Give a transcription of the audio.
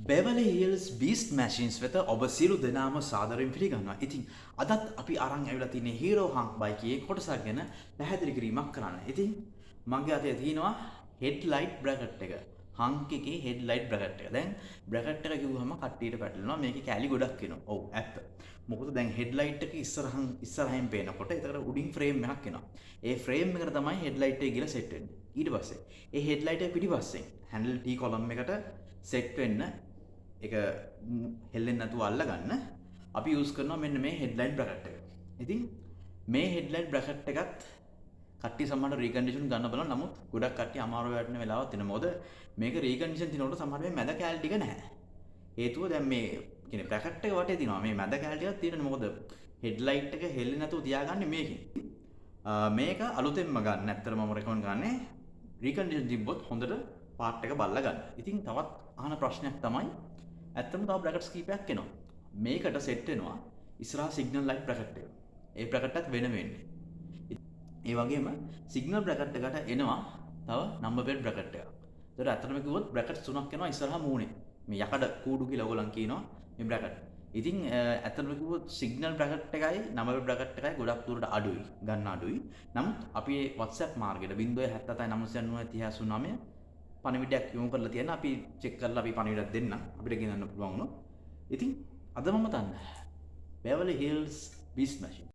Beverly Hills Beast Machines වෙත ඔබ සියලු දෙනාම සාදරයෙන් පිළිගන්නවා. ඉතින් අදත් අපි අරන් ඇවිල්ලා තියෙන්නේ Hero Hunk bike එකේ කොටසක් ගැන පැහැදිලි කිරීමක් කරන්න. ඉතින් මගේ අතේ තියෙනවා headlight bracket එක. Hunk එකේ headlight bracket එක. දැන් bracket එක කිව්වම කට්ටියට පැටලෙනවා. මේකේ කැලි ගොඩක් එනවා. ඔව් ඇත්ත. මොකද දැන් headlight එක ඉස්සරහින් පේනකොට ඒකට උඩින් frame එකක් එනවා. ඒ frame එකට තමයි headlight එක ගිහලා set වෙන්නේ. ඊට පස්සේ ඒ headlight එක පිටිපස්සෙන් handle T column එකට set වෙන්න එක හෙල්ලෙන්නේ නැතුව අල්ලගන්න අපි යූස් කරනවා මෙන්න මේ හෙඩ්ලයිට් බ්‍රැකට් එක. ඉතින් මේ හෙඩ්ලයිට් බ්‍රැකට් එකත් කට්ටිය සමහරවිට රීකන්ඩිෂන් ගන්න බලන නමුත් ගොඩක් කට්ටිය අමාරු වෙන්න වෙලාවක් තියෙනවා. මොකද මේක රීකන්ඩිෂන් තිනකොට සමහරවිට මැද කැලේ ටික නැහැ. හේතුව දැන් මේ කියන්නේ බ්‍රැකට් එක වටේ තියෙනවා. මේ මැද කැලේ ටිකක් තියෙනවා. මොකද හෙඩ්ලයිට් එක හෙල්ලෙන්නේ නැතුව තියාගන්නේ මේකෙන්. මේක අලුතෙන්ම ගන්න. ඇත්තටම මම රෙකමන්ඩ් කරන්නේ රීකන්ඩිෂන් තිබ්බොත් හොඳට පාර්ට් එක බලලා ගන්න. ඉතින් තවත් අහන ප්‍රශ්නයක් තමයි ඇත්තම තව බ්‍රැකට්ස් කීපයක් එනවා. මේකට සෙට් වෙනවා ඉස්සරහා සිග්නල් ලයිට් බ්‍රැකට් එක. ඒ බ්‍රැකට් එකත් වෙන වෙන්නේ. ඒ වගේම සිග්නල් බ්‍රැකට් එකට එනවා තව නම්බර් ප්ලේට් බ්‍රැකට් එකක්. ඒතර ඇත්තටම කිව්වොත් බ්‍රැකට්ස් තුනක් එනවා ඉස්සරහා මූණේ. මේ යකඩ කූඩු කියලා ඔයගොල්ලන් කියනවා මේ බ්‍රැකට්. ඉතින් ඇත්තටම කිව්වොත් සිග්නල් බ්‍රැකට් එකයි නම්බර් බ්‍රැකට් එකයි ගොඩක් දුරට අඩුයි. ගන්න අඩුයි. නමුත් අපි WhatsApp මාර්ගයට 077 999 පණිවිඩයක් යොමු කරලා තියෙන අපි චෙක් කරලා අපි පණිවිඩයක් දෙන්න අපිට ගෙනන්න පුළුවන් වුණා. ඉතින් අද මම තන්න Beverly Hills Beast Machine